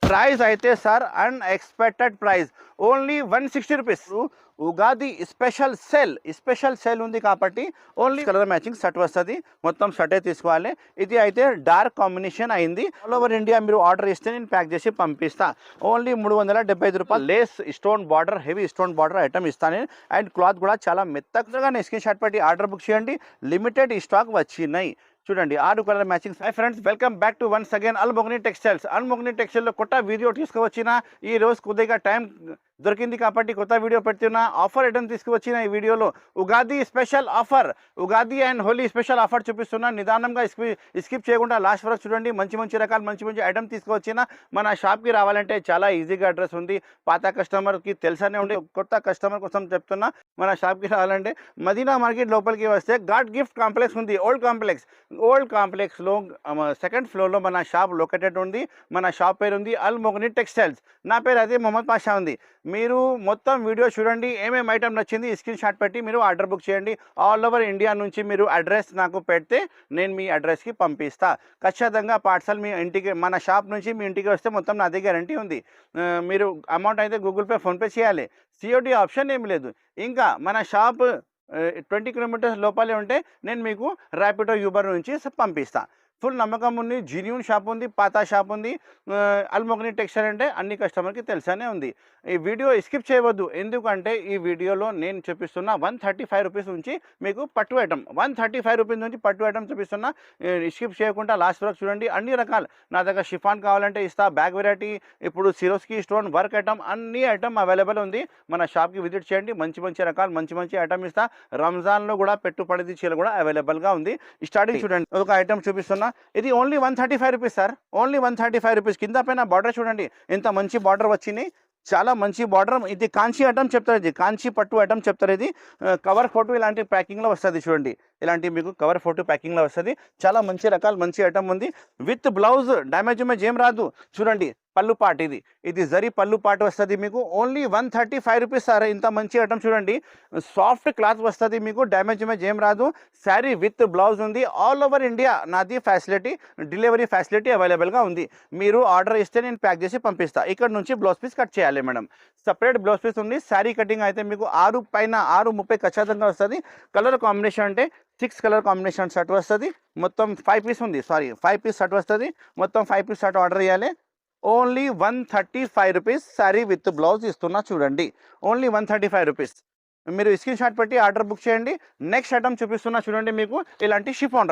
Price అయితే sir unexpected price only 160 rupees. Ugadi special sale ఉంది కాబట్టి ఓన్లీ కలర్ మ్యాచింగ్ షర్ట్ వస్తుంది. మొత్తం షర్టే తీసుకోవాలి. ఇది అయితే డార్క్ కాంబినేషన్ అయింది. ఆల్ ఓవర్ ఇండియా మీరు ఆర్డర్ ఇస్తే నేను ప్యాక్ చేసి పంపిస్తా. ఓన్లీ 375 రూపాయలు. Lace stone border, heavy stone border item ఇస్తాను. అండ్ క్లాత్ కూడా చాలా మెత్తగా స్క్రీన్ షాట్ పెట్టి ఆర్డర్ బుక్ చేయండి. లిమిటెడ్ స్టాక్ వచ్చినాయి. చూడండి 6 colour matching. Hi friends, welcome back to once again Almogni Textiles. అల్మోగ్ని టెక్స్టైల్లో కొత్త వీడియో తీసుకువచ్చిన ఈ రోజు కొద్దిగా టైం దొరికింది కాబట్టి కొత్త వీడియో పెడుతున్నా. ఆఫర్ ఐటమ్ తీసుకువచ్చిన ఈ వీడియోలో Ugadi special offer, Ugadi and Holi special offer చూపిస్తున్నా. నిదానంగా స్కిప్ చేయకుండా లాస్ట్ వరకు చూడండి. మంచి రకాలు మంచి ఐటమ్ తీసుకువచ్చిన. మన షాప్కి రావాలంటే చాలా ఈజీగా అడ్రస్ ఉంది. పాత కస్టమర్కి తెలుసనే ఉండి కొత్త కస్టమర్ కోసం చెప్తున్నా. మన షాప్కి రావాలంటే మదీనా మార్కెట్ లోపలికి వస్తే గాడ్ గిఫ్ట్ కాంప్లెక్స్ ఉంది. ఓల్డ్ కాంప్లెక్స్లో సెకండ్ ఫ్లోర్లో మన షాప్ లొకేటెడ్ ఉంది. మన షాప్ పేరు ఉంది అల్మోగ్ని టెక్స్టైల్స్. నా పేరు అయితే మొహమ్మద్ పాషా ఉంది. మీరు మొత్తం వీడియో చూడండి. ఏమేమి ఐటమ్ నచ్చింది స్క్రీన్ షాట్ పెట్టి మీరు ఆర్డర్ బుక్ చేయండి. ఆల్ ఓవర్ ఇండియా నుంచి మీరు అడ్రస్ నాకు పెడితే నేను మీ అడ్రస్కి పంపిస్తా. ఖచ్చితంగా పార్సల్ మీ ఇంటికి, మన షాప్ నుంచి మీ ఇంటికి వస్తే మొత్తం నాదే గ్యారంటీ ఉంది. మీరు అమౌంట్ అయితే గూగుల్ పే, ఫోన్పే చేయాలి. సిఓడి ఆప్షన్ ఏమి లేదు. ఇంకా మన షాప్ 20 కిలోమీటర్స్ లోపలే ఉంటే నేను మీకు ర్యాపిడో యూబర్ నుంచి పంపిస్తా. ఫుల్ నమ్మకం ఉంది. జెన్యూన్ షాప్ ఉంది, పాత షాప్ ఉంది. అల్మోగ్ని టెక్స్టైల్ అంటే అన్ని కస్టమర్కి తెలుసనే ఉంది. ఈ వీడియో స్కిప్ చేయవద్దు. ఎందుకంటే ఈ వీడియోలో నేను చూపిస్తున్న 135 రూపీస్ నుంచి మీకు పట్టు ఐటమ్, 135 రూపీస్ నుంచి పట్టు ఐటమ్ చూపిస్తున్నా. స్కిప్ చేయకుండా లాస్ట్ వరకు చూడండి. అన్ని రకాలు నా దగ్గర షిఫాన్ కావాలంటే ఇస్తా, బ్యాగ్ వెరైటీ, ఇప్పుడు సిరోస్కి స్టోన్ వర్క్ ఐటమ్, అన్ని ఐటమ్ అవైలబుల్ ఉంది. మన షాప్కి విజిట్ చేయండి. మంచి రకాలు మంచి ఐటమ్ ఇస్తా. రంజాన్లో కూడా పెట్టుబడి చీరలు కూడా అవైలబుల్గా ఉంది. స్టార్టింగ్ చూడండి, ఒక ఐటమ్ చూపిస్తున్నా. ఇది only 135 rupees sir. Only 135 rupees. కింద పైన బార్డర్ చూడండి, ఎంత మంచి బార్డర్ వచ్చింది. చాలా మంచి బార్డర్. ఇది కాంచీ ఐటమ్ చెప్తారు, ఇది కాంచీ పట్టు ఐటమ్ చెప్తారు. ఇది కవర్ ఫోటో ఇలాంటి ప్యాకింగ్లో వస్తుంది. చూడండి, ఇలాంటి మీకు కవర్ ఫోటో ప్యాకింగ్లో వస్తుంది. చాలా మంచి రకాలు మంచి ఐటమ్ ఉంది. విత్ బ్లౌజ్, డ్యామేజ్ ఏం రాదు. చూడండి పళ్ళు పాట్, ఇది జరీ పళ్ళు పాట్ వస్తుంది మీకు. Only 135 rupees sir. ఇంత మంచి ఐటమ్ చూడండి. సాఫ్ట్ క్లాత్ వస్తుంది మీకు, డ్యామేజ్ ఏం రాదు. శారీ విత్ బ్లౌజ్ ఉంది. ఆల్ ఓవర్ ఇండియా నాది ఫెసిలిటీ, డెలివరీ ఫెసిలిటీ అవైలబుల్గా ఉంది. మీరు ఆర్డర్ ఇస్తే నేను ప్యాక్ చేసి పంపిస్తా. ఇక్కడ నుంచి బ్లౌజ్ పీస్ కట్ చేయాలి మేడం. సపరేట్ బ్లౌజ్ పీస్ ఉంది. శారీ కటింగ్ అయితే మీకు 6 పైన 6:30 ఖచ్చితంగా వస్తుంది. కలర్ కాంబినేషన్ అంటే 6 కలర్ కాంబినేషన్ షర్ట్ వస్తుంది. మొత్తం 5 పీస్ ఉంది, 5 పీస్ షర్ట్ వస్తుంది. మొత్తం 5 పీస్ షర్ట్ ఆర్డర్ చేయాలి. Only 135 rupees. Sari with blouse ఇస్తున్నా చూడండి. Only 135 rupees. మీరు స్క్రీన్ షాట్ పెట్టి ఆర్డర్ బుక్ చేయండి. నెక్స్ట్ ఐటమ్ చూపిస్తున్నా చూడండి. మీకు ఇలాంటి షిఫాన్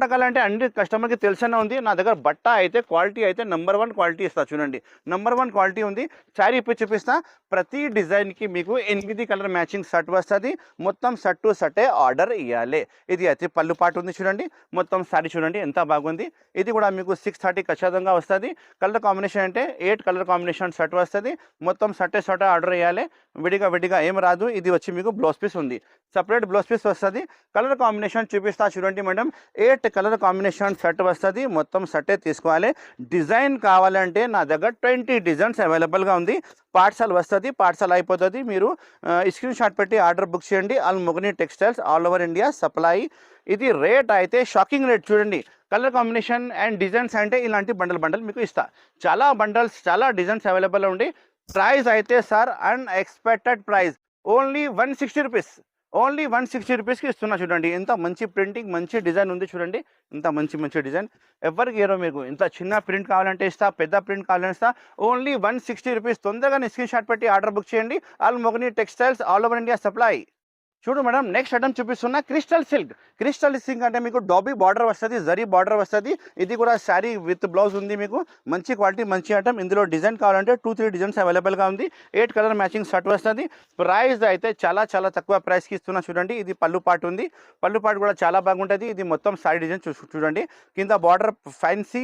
రకాలు అంటే అన్ని కస్టమర్కి తెలిసనే ఉంది. నా దగ్గర బట్ట అయితే క్వాలిటీ అయితే నెంబర్ 1 క్వాలిటీ ఇస్తా. చూడండి, నెంబర్ 1 క్వాలిటీ ఉంది. శారీ ఇప్పి చూపిస్తా. ప్రతి డిజైన్కి మీకు 8 కలర్ మ్యాచింగ్ షర్ట్ వస్తుంది. మొత్తం షర్ట్ టు షర్టే ఆర్డర్ ఇవ్వాలి. ఇది అయితే పళ్ళు పాటు ఉంది చూడండి. మొత్తం శారీ చూడండి ఎంత బాగుంది. ఇది కూడా మీకు 630 ఖచ్చితంగా వస్తుంది. కలర్ కాంబినేషన్ అంటే 8 కలర్ కాంబినేషన్ షర్ట్ వస్తుంది. మొత్తం షర్టే ఆర్డర్ ఇవ్వాలి. విడిగా ఏం రాదు. ఇది వచ్చి మీకు బ్లౌజ్ పీస్ ఉంది. సపరేట్ బ్లౌజ్ పీస్ వస్తుంది. కలర్ కాంబినేషన్ చూపిస్తా చూడండి మేడం. 8 కలర్ కాంబినేషన్ షర్ట్ వస్తుంది. మొత్తం షర్టే తీసుకోవాలి. డిజైన్ కావాలంటే నా దగ్గర 20 డిజైన్స్ అవైలబుల్గా ఉంది. పార్సల్ వస్తుంది, పార్సల్ అయిపోతుంది. మీరు స్క్రీన్ షాట్ పెట్టి ఆర్డర్ బుక్ చేయండి. Almogni Textiles, all over India supply. ఇది రేట్ అయితే షాకింగ్ రేట్ చూడండి. కలర్ కాంబినేషన్ అండ్ డిజైన్స్ అంటే ఇలాంటి బండల్ మీకు ఇస్తా. చాలా బండల్స్, చాలా డిజైన్స్ అవైలబుల్ ఉంది. ప్రైస్ అయితే sir unexpected price only 160 rupees. Only 160 రూపీస్కి ఇస్తున్నా చూడండి. ఎంత మంచి ప్రింటింగ్, మంచి డిజైన్ ఉంది చూడండి. ఇంత మంచి డిజైన్ ఎవరికి ఏరో. మీకు ఇంత చిన్న ప్రింట్ కావాలంటే ఇస్తా, పెద్ద ప్రింట్ కావాలంటే ఇస్తా. Only 160 rupees. తొందరగా స్క్రీన్ షాట్ పెట్టి ఆర్డర్ బుక్ చేయండి. Almogni Textiles, all over India supply. చూడు మేడం, నెక్స్ట్ ఐటమ్ చూపిస్తున్నా క్రిస్టల్ సిల్క్ అంటే మీకు డాబీ బార్డర్ వస్తుంది, జరీ బార్డర్ వస్తుంది. ఇది కూడా శారీ విత్ బ్లౌజ్ ఉంది. మీకు మంచి క్వాలిటీ మంచి ఐటమ్. ఇందులో డిజైన్ కావాలంటే 2-3 డిజైన్స్ అవైలబుల్గా ఉంది. 8 కలర్ మ్యాచింగ్ షర్ట్ వస్తుంది. ప్రైస్ అయితే చాలా తక్కువ ప్రైస్కి ఇస్తున్నా చూడండి. ఇది పళ్ళు పాటు ఉంది. పళ్ళు పాటు కూడా చాలా బాగుంటుంది. ఇది మొత్తం శారీ డిజైన్ చూడండి. కింద బార్డర్ ఫ్యాన్సీ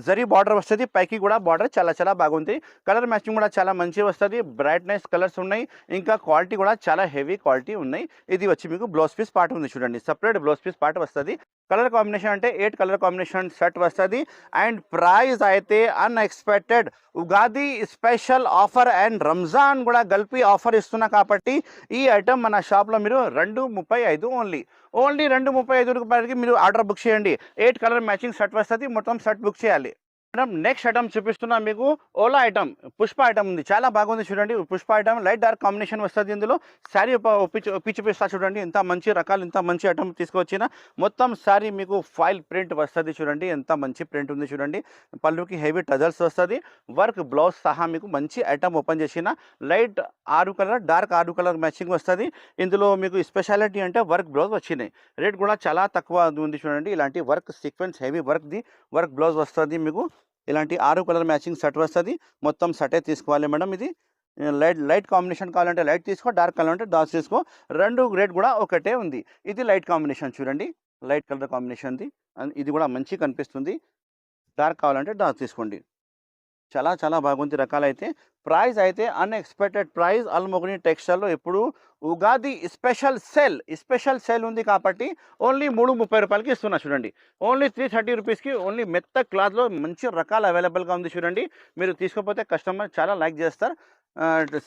జరీ బార్డర్ వస్తుంది. పైకి కూడా బార్డర్ చాలా బాగుంది. కలర్ మ్యాచింగ్ కూడా చాలా మంచి వస్తుంది. బ్రైట్నెస్ కలర్స్ ఉన్నాయి. ఇంకా క్వాలిటీ కూడా చాలా హెవీ క్వాలిటీ ఉన్నాయి. ఇది వచ్చి మీకు బ్లౌజ్ పీస్ పార్ట్ ఉంది చూడండి. సపరేట్ బ్లౌజ్ పీస్ పార్ట్ వస్తుంది. కలర్ కాంబినేషన్ అంటే 8 కలర్ కాంబినేషన్ షర్ట్ వస్తుంది. అండ్ ప్రైస్ అయితే unexpected. Ugadi special offer and Ramzan కూడా కలిపి ఆఫర్ ఇస్తున్నా కాబట్టి ఈ ఐటమ్ మన షాప్లో మీరు 235 ఓన్లీ 235 రూపాయలకి మీరు ఆర్డర్ బుక్ చేయండి. 8 కలర్ మ్యాచింగ్ షర్ట్ వస్తుంది. మొత్తం షర్ట్ బుక్ చేయాలి. మేడం నెక్స్ట్ ఐటమ్ చూపిస్తున్నా మీకు ఓలా ఐటమ్ పుష్ప ఐటమ్ ఉంది, చాలా బాగుంది చూడండి. Pushpa item light dark combination వస్తుంది. ఇందులో శారీ పిచ్చిపిస్తా చూడండి, ఎంత మంచి రకాలు, ఎంత మంచి ఐటమ్ తీసుకొచ్చిన. మొత్తం శారీ మీకు ఫాయిల్ ప్రింట్ వస్తుంది చూడండి, ఎంత మంచి ప్రింట్ ఉంది చూడండి. పళ్ళుకి హెవీ టజల్స్ వస్తుంది, వర్క్ బ్లౌజ్ సహా మీకు మంచి ఐటమ్ ఓపెన్ చేసిన. Light 6 colour dark 6 colour matching వస్తుంది. ఇందులో మీకు స్పెషాలిటీ అంటే వర్క్ బ్లౌజ్ వచ్చినాయి. రేట్ కూడా చాలా తక్కువ ఉంది చూడండి. ఇలాంటి work sequence heavy work blouse వస్తుంది మీకు. ఇలాంటి 6 కలర్ మ్యాచింగ్ షర్ట్ వస్తుంది. మొత్తం షర్టే తీసుకోవాలి మేడం. ఇది లైట్ కాంబినేషన్ కావాలంటే లైట్ తీసుకో, డార్క్ కావాలంటే డార్క్ తీసుకో. రెండు రేట్ కూడా ఒకటే ఉంది. ఇది లైట్ కాంబినేషన్ చూడండి, లైట్ కలర్ కాంబినేషన్ది. ఇది కూడా మంచి కనిపిస్తుంది. డార్క్ కావాలంటే డార్క్ తీసుకోండి. చాలా చాలా బాగుంది రకాలైతే. ప్రైస్ అయితే అన్ఎక్స్పెక్టెడ్ ప్రైస్. అల్మోగ్ని టెక్స్టైల్లో ఇప్పుడు ఉగాది స్పెషల్ సేల్ ఉంది కాబట్టి ఓన్లీ 330 రూపాయలకి ఇస్తున్నా చూడండి. ఓన్లీ 330 రూపీస్కి ఓన్లీ మెత్త క్లాత్లో మంచి రకాలు అవైలబుల్గా ఉంది చూడండి. మీరు తీసుకోకపోతే కస్టమర్ చాలా లైక్ చేస్తారు.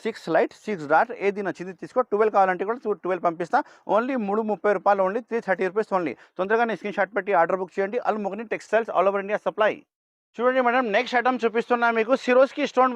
6 లైట్ 6 డార్క్ ఏది నచ్చింది తీసుకో. 12 కావాలంటే కూడా 12 పంపిస్తా. ఓన్లీ 330 రూపాయలు, ఓన్లీ 330 రూపీస్ ఓన్లీ. తొందరగానే స్క్రీన్ షాట్ పెట్టి ఆర్డర్ బుక్ చేయండి. Almogni Textiles all over India supply. చూడండి మేడం, నెక్స్ట్ ఐటమ్ చూపిస్తున్నా మీకు సిరోస్కి స్టోన్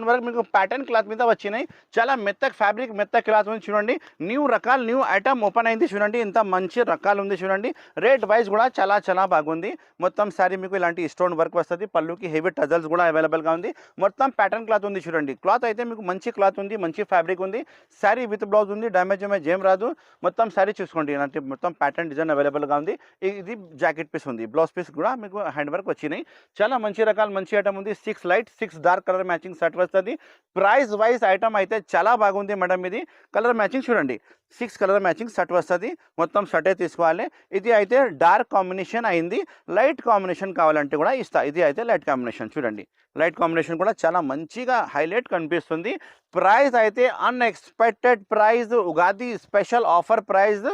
వర్క్ మీకు ప్యాటర్న్ క్లాత్ మీద వచ్చినాయి. చాలా మెత్త ఫ్యాబ్రిక్, మెత్త క్లాత్ ఉంది చూడండి. న్యూ ఐటమ్ ఓపెన్ అయింది చూడండి, ఇంత మంచి రకాలు ఉంది చూడండి. రేట్ వైజ్ కూడా చాలా చాలా బాగుంది. మొత్తం శారీ మీకు ఇలాంటి స్టోన్ వర్క్ వస్తుంది. పళ్ళుకి హెవీ టజల్స్ కూడా అవైలబుల్గా ఉంది. మొత్తం ప్యాటర్న్ క్లాత్ ఉంది చూడండి. క్లాత్ అయితే మీకు మంచి క్లాత్ ఉంది, మంచి ఫ్యాబ్రిక్ ఉంది. శారీ విత్ బ్లౌజ్ ఉంది, డ్యామేజ్ ఏం రాదు. మొత్తం శారీ చూసుకోండి, ఇలాంటి మొత్తం ప్యాటర్న్ డిజైన్ అవైలబుల్గా ఉంది. ఇది జాకెట్ పీస్ ఉంది, బ్లౌజ్ పీస్ కూడా మీకు హ్యాండ్ వర్క్ వచ్చినాయి. చాలా మంచి రకాలు, మంచి ఐటమ్ ఉంది. 6 light 6 dark colour matching shirt వస్తుంది. ప్రైస్ వైజ్ ఐటమ్ అయితే చాలా బాగుంది మేడం. ఇది కలర్ మ్యాచింగ్ చూడండి, 6 కలర్ మ్యాచింగ్ షర్ట్ వస్తుంది. మొత్తం షర్టే తీసుకోవాలి. ఇది అయితే డార్క్ కాంబినేషన్ అయింది. లైట్ కాంబినేషన్ కావాలంటే కూడా ఇస్తా. ఇది అయితే లైట్ కాంబినేషన్ చూడండి, లైట్ కాంబినేషన్ కూడా చాలా మంచిగా హైలైట్ కనిపిస్తుంది. ప్రైస్ అయితే unexpected price, Ugadi special offer price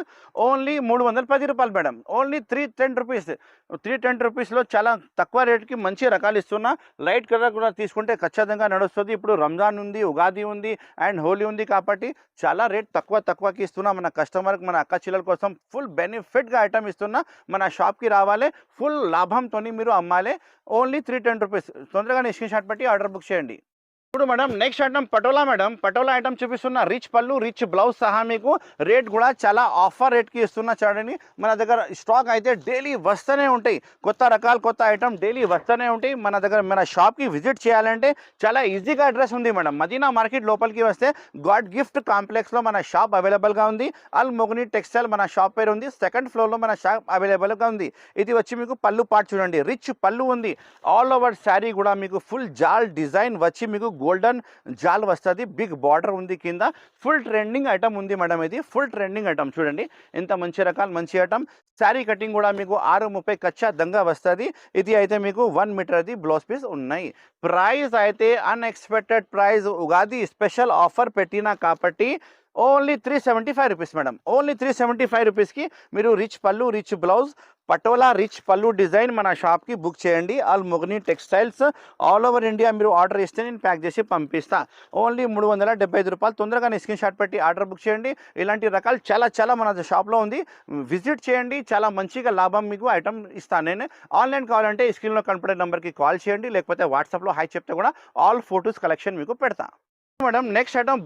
only 310 రూపాయలు మేడం. Only 310 rupees. 310 రూపీస్లో చాలా తక్కువ రేట్కి మంచి రకాలు ఇస్తున్నా. లైట్ కలర్ కూడా తీసుకుంటే ఖచ్చితంగా నడుస్తుంది. ఇప్పుడు రంజాన్ ఉంది, ఉగాది ఉంది అండ్ హోలీ ఉంది కాబట్టి చాలా రేట్ తక్కువకి ఇస్తున్నా. మన కస్టమర్కి, మన అక్క చెల్లెల కోసం ఫుల్ బెనిఫిట్గా ఐటమ్ ఇస్తున్నా. మన షాప్కి రావాలి, ఫుల్ లాభంతో మీరు అమ్మాలి. Only 310 rupees. తొందరగా స్క్రీన్ షాట్ పెట్టి ఆర్డర్ బుక్ చేయండి. ఇప్పుడు madam next item patola item చూపిస్తున్నా. రిచ్ పళ్ళు రిచ్ బ్లౌజ్ సహా మీకు రేట్ కూడా చాలా ఆఫర్ రేట్కి ఇస్తున్నా చూడండి. మన దగ్గర స్టాక్ అయితే డైలీ వస్తూనే ఉంటాయి, కొత్త రకాలు కొత్త ఐటమ్ డైలీ వస్తూనే ఉంటాయి. మన దగ్గర మన షాప్కి విజిట్ చేయాలంటే చాలా ఈజీగా అడ్రస్ ఉంది మేడం. మదీనా మార్కెట్ లోపలికి వస్తే గాడ్ గిఫ్ట్ కాంప్లెక్స్లో మన షాప్ అవైలబుల్గా ఉంది. అల్మోగ్ని టెక్స్టైల్ మన షాప్ పేరు ఉంది. సెకండ్ ఫ్లోర్లో మన షాప్ అవైలబుల్గా ఉంది. ఇది వచ్చి మీకు పళ్ళు పార్ట్ చూడండి, రిచ్ పళ్ళు ఉంది. ఆల్ ఓవర్ శారీ కూడా మీకు ఫుల్ జాల్ డిజైన్ వచ్చి మీకు గోల్డెన్ జాల్ వస్తుంది. బిగ్ బార్డర్ ఉంది కింద. ఫుల్ ట్రెండింగ్ ఐటమ్ ఉంది మేడం. ఇది ఫుల్ ట్రెండింగ్ ఐటమ్ చూడండి, ఎంత మంచి రకాలు, మంచి ఐటమ్. శారీ కటింగ్ కూడా మీకు 6:30 కచ్చా దంగా వస్తుంది. ఇది అయితే మీకు 1 మీటర్ది బ్లౌజ్ పీస్ ఉన్నాయి. ప్రైస్ అయితే unexpected price, Ugadi special offer పెట్టినా కాబట్టి ఓన్లీ 375 రూపీస్ మేడం. ఓన్లీ 375 రూపీస్కి మీరు రిచ్ పళ్ళు రిచ్ బ్లౌజ్ పటోలా రిచ్ పళ్ళు డిజైన్ మన షాప్కి బుక్ చేయండి. Almogni Textiles all over India. మీరు ఆర్డర్ ఇస్తే నేను ప్యాక్ చేసి పంపిస్తా. ఓన్లీ 375 రూపాయలు. తొందరగా స్క్రీన్ షాట్ పెట్టి ఆర్డర్ బుక్ చేయండి. ఇలాంటి రకాలు చాలా మన షాప్లో ఉంది, విజిట్ చేయండి. చాలా మంచిగా లాభం మీకు ఐటమ్ ఇస్తాను నేను. ఆన్లైన్ కావాలంటే ఈ స్క్రీన్లో కనపడే నెంబర్కి కాల్ చేయండి, లేకపోతే వాట్సాప్లో హాయ్ చెప్తే కూడా ఆల్ ఫొటోస్ కలెక్షన్ మీకు పెడతా మేడం. నెక్స్ట్ ఐటమ్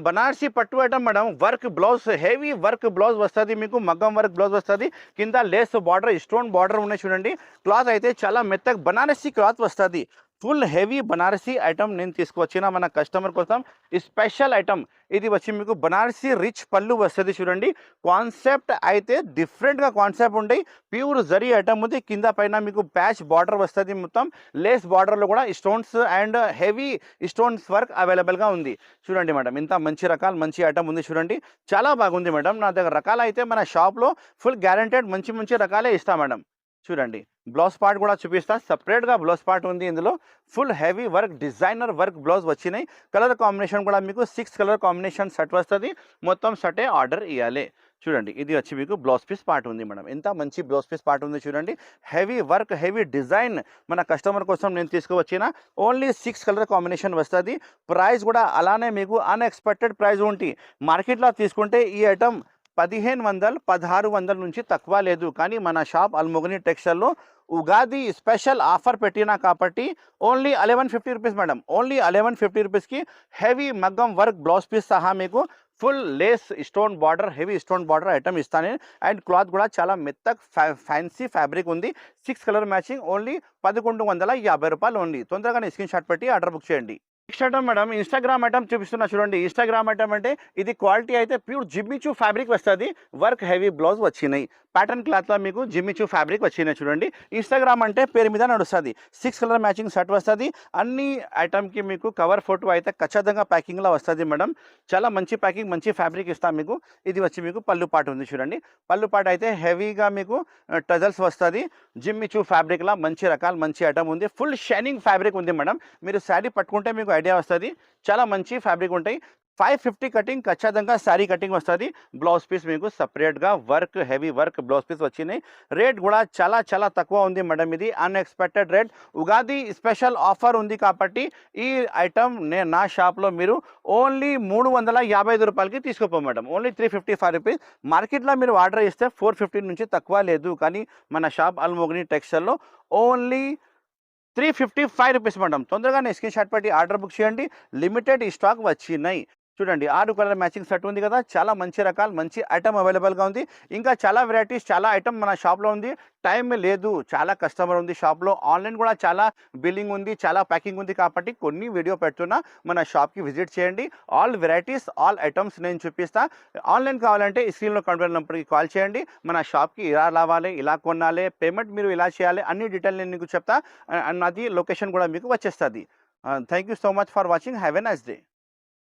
బనారసి పట్టు item madam. Work blouse, heavy work blouse వస్తుంది మీకు. మగ్గం వర్క్ బ్లౌజ్ వస్తుంది. కింద లేస్ బార్డర్, స్టోన్ బార్డర్ ఉన్నాయి చూడండి. క్లాత్ అయితే చాలా మెత్తగా బనారసి క్లాత్ వస్తుంది. ఫుల్ హెవీ బనారసి ఐటమ్ నేను తీసుకువచ్చిన మన కస్టమర్ కోసం స్పెషల్ ఐటమ్. ఇది వచ్చి మీకు బనారసి రిచ్ పళ్ళు వస్తుంది చూడండి. కాన్సెప్ట్ అయితే డిఫరెంట్గా కాన్సెప్ట్ ఉంటాయి. ప్యూర్ జరీ ఐటమ్ ఉంది. కింద పైన మీకు ప్యాచ్ బార్డర్ వస్తుంది. మొత్తం లేస్ బార్డర్లో కూడా stones and heavy stones work అవైలబుల్గా ఉంది చూడండి మేడం. ఇంత మంచి రకాలు, మంచి ఐటమ్ ఉంది చూడండి. చాలా బాగుంది మేడం. నా దగ్గర రకాలు అయితే మన షాప్లో ఫుల్ గ్యారంటెడ్ మంచి రకాలే ఇస్తా మేడం. చూడండి, బ్లౌజ్ పార్ట్ కూడా చూపిస్తా. సపరేట్గా బ్లౌజ్ పార్ట్ ఉంది. ఇందులో full heavy work, designer work blouse వచ్చినాయి. కలర్ కాంబినేషన్ కూడా మీకు 6 కలర్ కాంబినేషన్ షర్ట్ వస్తుంది. మొత్తం షర్టే ఆర్డర్ ఇవ్వాలి. చూడండి, ఇది వచ్చి మీకు బ్లౌజ్ పీస్ పార్ట్ ఉంది మేడం. ఎంత మంచి బ్లౌజ్ పీస్ పార్ట్ ఉంది చూడండి. హెవీ వర్క్, హెవీ డిజైన్ మన కస్టమర్ కోసం నేను తీసుకువచ్చిన. ఓన్లీ 6 కలర్ కాంబినేషన్ వస్తుంది. ప్రైస్ కూడా అలానే మీకు అన్ఎక్స్పెక్టెడ్ ప్రైస్ ఉంటుంది. మార్కెట్లో తీసుకుంటే ఈ ఐటమ్ 1500 1600 నుంచి తక్కువ లేదు. కానీ మన షాప్ అల్మోగ్ని టెక్స్టైల్లో ఉగాది స్పెషల్ ఆఫర్ పెట్టినా కాబట్టి ఓన్లీ 1150 రూపీస్ మేడం. ఓన్లీ 1150 రూపీస్కి హెవీ మగ్గం వర్క్ బ్లౌజ్ పీస్ సహా మీకు full Lay's stone border, heavy stone border item ఇస్తాను. అండ్ క్లాత్ కూడా చాలా మెత్తగా ఫ్యాన్సీ ఫ్యాబ్రిక్ ఉంది. 6 కలర్ మ్యాచింగ్ ఓన్లీ 1150 రూపాయలు ఓన్లీ. తొందరగానే స్క్రీన్ షాట్ పెట్టి ఆర్డర్ బుక్ చేయండి. Next item madam Instagram item చూపిస్తున్నా చూడండి. ఇన్స్టాగ్రామ్ ఐటమ్ అంటే ఇది క్వాలిటీ అయితే ప్యూర్ జిమ్మిచూ ఫ్యాబ్రిక్ వస్తుంది. వర్క్ హెవీ బ్లౌజ్ వచ్చినాయి. ప్యాటర్న్ క్లాత్లో మీకు జిమ్మిచూ ఫ్యాబ్రిక్ వచ్చినాయి చూడండి. ఇన్స్టాగ్రామ్ అంటే పేరు మీద నడుస్తుంది. 6 కలర్ మ్యాచింగ్ షర్ట్ వస్తుంది. అన్ని ఐటమ్కి మీకు కవర్ ఫోటో అయితే ఖచ్చితంగా ప్యాకింగ్లో వస్తుంది మేడం. చాలా మంచి ప్యాకింగ్, మంచి ఫ్యాబ్రిక్ ఇస్తాం మీకు. ఇది వచ్చి మీకు పళ్ళు పాటు ఉంది చూడండి. పళ్ళు పాటు అయితే హెవీగా మీకు టజల్స్ వస్తుంది. జిమ్మిచూ ఫ్యాబ్రిక్లా మంచి రకాలు, మంచి ఐటమ్ ఉంది. ఫుల్ షైనింగ్ ఫ్యాబ్రిక్ ఉంది మేడం. మీరు శారీ పట్టుకుంటే మీకు ఐడియా వస్తుంది. చాలా మంచి ఫ్యాబ్రిక్ ఉంటాయి. 550 కటింగ్ ఖచ్చితంగా శారీ కటింగ్ వస్తుంది. బ్లౌజ్ పీస్ మీకు సపరేట్గా work, heavy work blouse piece వచ్చినాయి. రేట్ కూడా చాలా చాలా తక్కువ ఉంది మేడం. ఇది unexpected rate. Ugadi special offer ఉంది కాబట్టి ఈ ఐటమ్ నా షాప్లో మీరు ఓన్లీ 355 రూపాయలకి తీసుకోపో మేడం. Only 355 rupees. మార్కెట్లో మీరు ఆర్డర్ ఇస్తే 450 నుంచి తక్కువ లేదు. కానీ మన షాప్ అల్మోగ్ని టెక్స్టైల్లో ఓన్లీ 355 రూపీస్ మేడం. తొందరగానే స్క్రీన్ షాట్ పెట్టి ఆర్డర్ బుక్ చేయండి. లిమిటెడ్ స్టాక్ వచ్చినాయి. చూడండి 6 కలర్ మ్యాచింగ్ సెట్ ఉంది కదా. చాలా మంచి రకాలు, మంచి ఐటమ్ అవైలబుల్గా ఉంది. ఇంకా చాలా వెరైటీస్, చాలా ఐటమ్ మన షాప్లో ఉంది. టైం లేదు, చాలా కస్టమర్ ఉంది షాప్లో. ఆన్లైన్ కూడా చాలా బిల్లింగ్ ఉంది, చాలా ప్యాకింగ్ ఉంది కాబట్టి కొన్ని వీడియో పెడుతున్నా. మన షాప్కి విజిట్ చేయండి. ఆల్ వెరైటీస్, ఆల్ ఐటమ్స్ నేను చూపిస్తా. ఆన్లైన్ కావాలంటే స్క్రీన్లో కంట్రోల్ నెంబర్కి కాల్ చేయండి. మన షాప్కి ఇలా రావాలి, ఇలా కొనాలి, పేమెంట్ మీరు ఇలా చేయాలి, అన్ని డీటెయిల్ నేను మీకు చెప్తా. అది లొకేషన్ కూడా మీకు వచ్చేస్తుంది. Thank you so much for watching. Have a nice day.